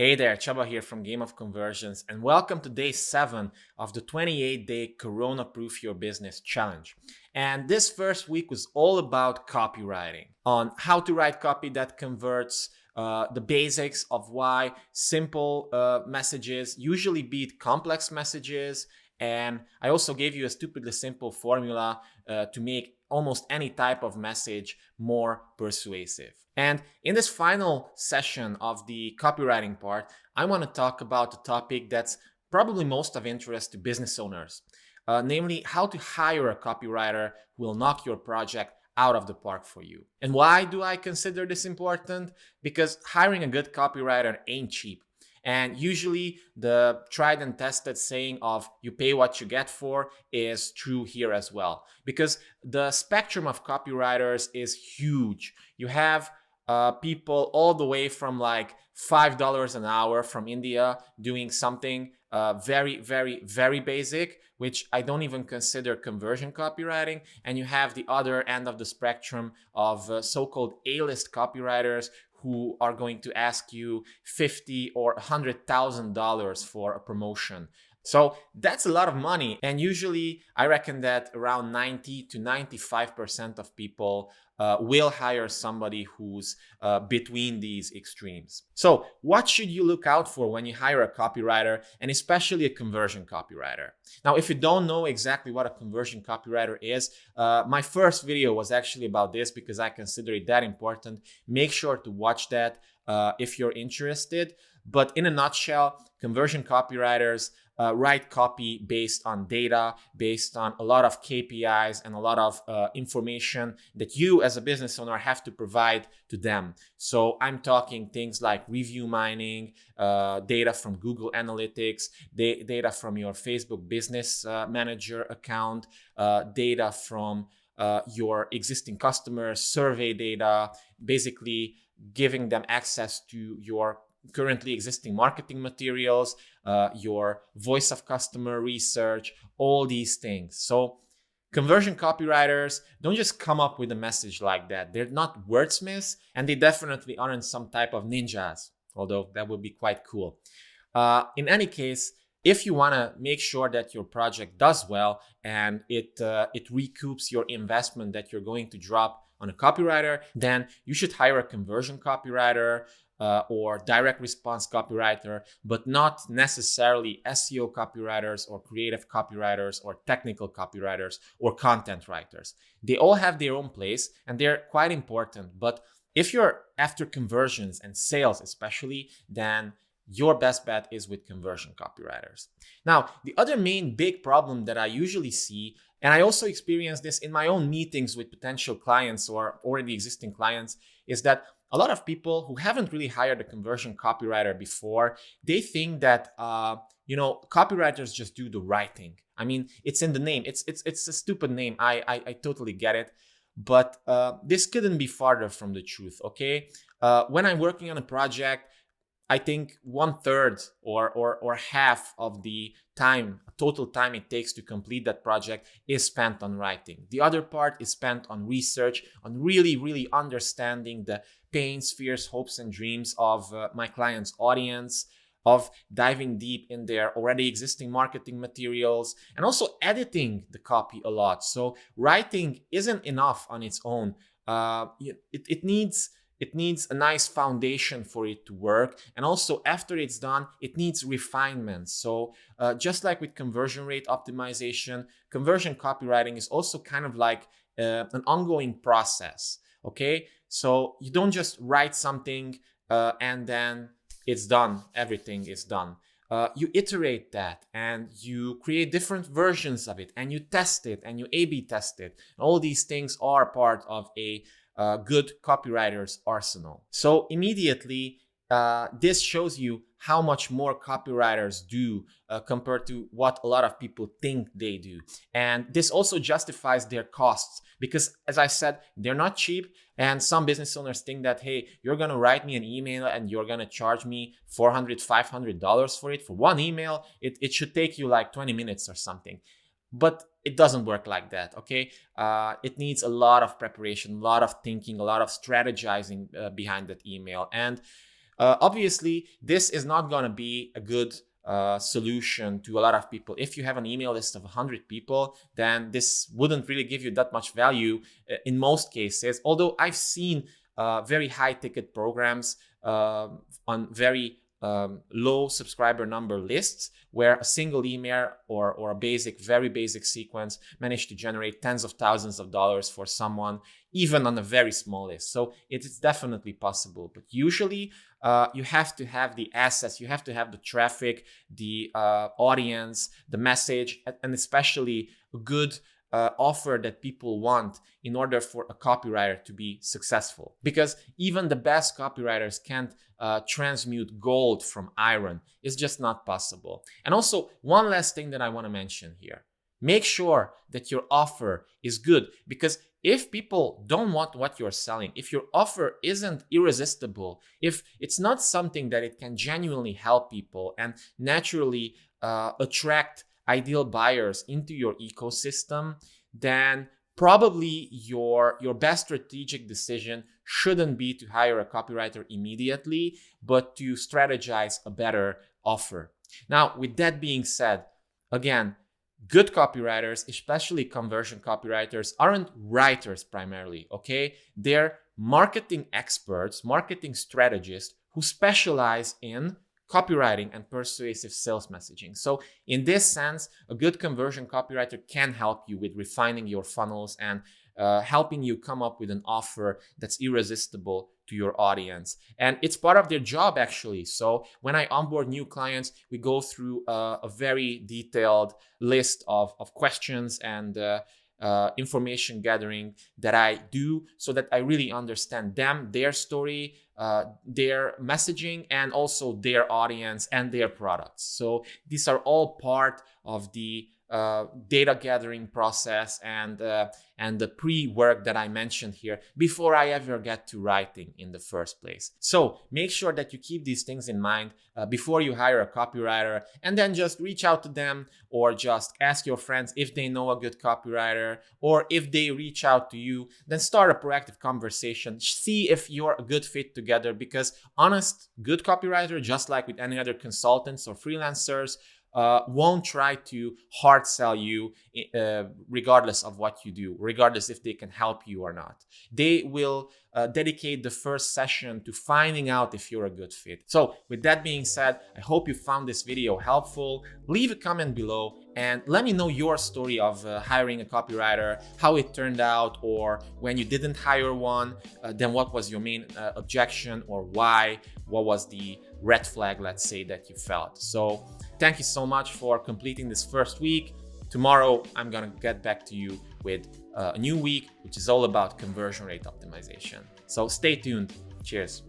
Hey there, Chaba here from Game of Conversions, and welcome to day 7 of the 28-day Corona Proof Your Business Challenge. And this first week was all about copywriting, on how to write copy that converts, the basics of why simple messages usually beat complex messages. And I also gave you a stupidly simple formula to make almost any type of message more persuasive. And in this final session of the copywriting part, I want to talk about a topic that's probably most of interest to business owners, namely how to hire a copywriter who will knock your project out of the park for you. And why do I consider this important? Because hiring a good copywriter ain't cheap. And usually the tried and tested saying of you pay what you get for is true here as well. Because the spectrum of copywriters is huge. You have people all the way from like $5 an hour from India doing something very basic, which I don't even consider conversion copywriting. And you have the other end of the spectrum of so-called A-list copywriters who are going to ask you $50,000 or $100,000 for a promotion. So that's a lot of money. And usually I reckon that around 90 to 95% of people will hire somebody who's between these extremes. So what should you look out for when you hire a copywriter, and especially a conversion copywriter? Now, if you don't know exactly what a conversion copywriter is, my first video was actually about this because I consider it that important. Make sure to watch that if you're interested. But in a nutshell, conversion copywriters write copy based on data, based on a lot of KPIs and a lot of information that you as a business owner have to provide to them. So I'm talking things like review mining, data from Google Analytics, data from your Facebook Business Manager account, data from your existing customers, survey data, basically giving them access to your currently existing marketing materials, your voice of customer research, all these things. So conversion copywriters don't just come up with a message like that. They're not wordsmiths, and they definitely aren't some type of ninjas, although that would be quite cool. In any case, if you want to make sure that your project does well and it recoups your investment that you're going to drop on a copywriter, then you should hire a conversion copywriter or direct response copywriter, but not necessarily SEO copywriters or creative copywriters or technical copywriters or content writers. They all have their own place and they're quite important. But if you're after conversions and sales especially, then your best bet is with conversion copywriters. Now, the other main big problem that I usually see, and I also experience this in my own meetings with potential clients or already existing clients, is that a lot of people who haven't really hired a conversion copywriter before, they think that copywriters just do the writing. I mean, it's in the name. It's a stupid name. I totally get it, but this couldn't be farther from the truth. Okay, when I'm working on a project, I think 1/3 or half of the total time it takes to complete that project is spent on writing. The other part is spent on research, on really understanding the pains, fears, hopes, and dreams of my client's audience, of diving deep in their already existing marketing materials, and also editing the copy a lot. So writing isn't enough on its own. It needs a nice foundation for it to work. And also after it's done, it needs refinement. So just like with conversion rate optimization, conversion copywriting is also kind of like an ongoing process. Okay, so you don't just write something and then it's done. Everything is done. You iterate that and you create different versions of it and you test it and you A/B test it. All these things are part of a good copywriter's arsenal. So immediately, this shows you how much more copywriters do compared to what a lot of people think they do. And this also justifies their costs because, as I said, they're not cheap. And some business owners think that, hey, you're going to write me an email and you're going to charge me $400, $500 for it. For one email, it should take you like 20 minutes or something. But it doesn't work like that, okay? It needs a lot of preparation, a lot of thinking, a lot of strategizing behind that email. And Obviously, this is not going to be a good solution to a lot of people. If you have an email list of 100 people, then this wouldn't really give you that much value in most cases. Although I've seen very high ticket programs on very low subscriber number lists where a single email or a very basic sequence managed to generate tens of thousands of dollars for someone, even on a very small list. So it is definitely possible, but usually you have to have the assets, you have to have the traffic, the audience, the message, and especially a good offer that people want in order for a copywriter to be successful. Because even the best copywriters can't transmute gold from iron. It's just not possible. And also, one last thing that I want to mention here. Make sure that your offer is good, because if people don't want what you're selling, if your offer isn't irresistible, if it's not something that it can genuinely help people and naturally attract ideal buyers into your ecosystem, then probably your best strategic decision shouldn't be to hire a copywriter immediately, but to strategize a better offer. Now, with that being said, again, good copywriters, especially conversion copywriters, aren't writers primarily, okay? They're marketing experts, marketing strategists who specialize in copywriting and persuasive sales messaging. So in this sense, a good conversion copywriter can help you with refining your funnels and helping you come up with an offer that's irresistible to your audience. And it's part of their job, actually. So when I onboard new clients, we go through a very detailed list of questions and information gathering that I do so that I really understand them, their story, their messaging, and also their audience and their products. So these are all part of the data gathering process and the pre-work that I mentioned here before I ever get to writing in the first place. So make sure that you keep these things in mind before you hire a copywriter, and then just reach out to them or just ask your friends if they know a good copywriter, or if they reach out to you, then start a proactive conversation. See if you're a good fit together, because honest, good copywriter, just like with any other consultants or freelancers, won't try to hard sell you regardless of what you do, regardless if they can help you or not. They will dedicate the first session to finding out if you're a good fit. So with that being said, I hope you found this video helpful. Leave a comment below and let me know your story of hiring a copywriter, how it turned out, or when you didn't hire one, then what was your main objection, or why? What was the red flag, let's say, that you felt? So thank you so much for completing this first week. Tomorrow, I'm gonna get back to you with a new week, which is all about conversion rate optimization. So stay tuned. Cheers.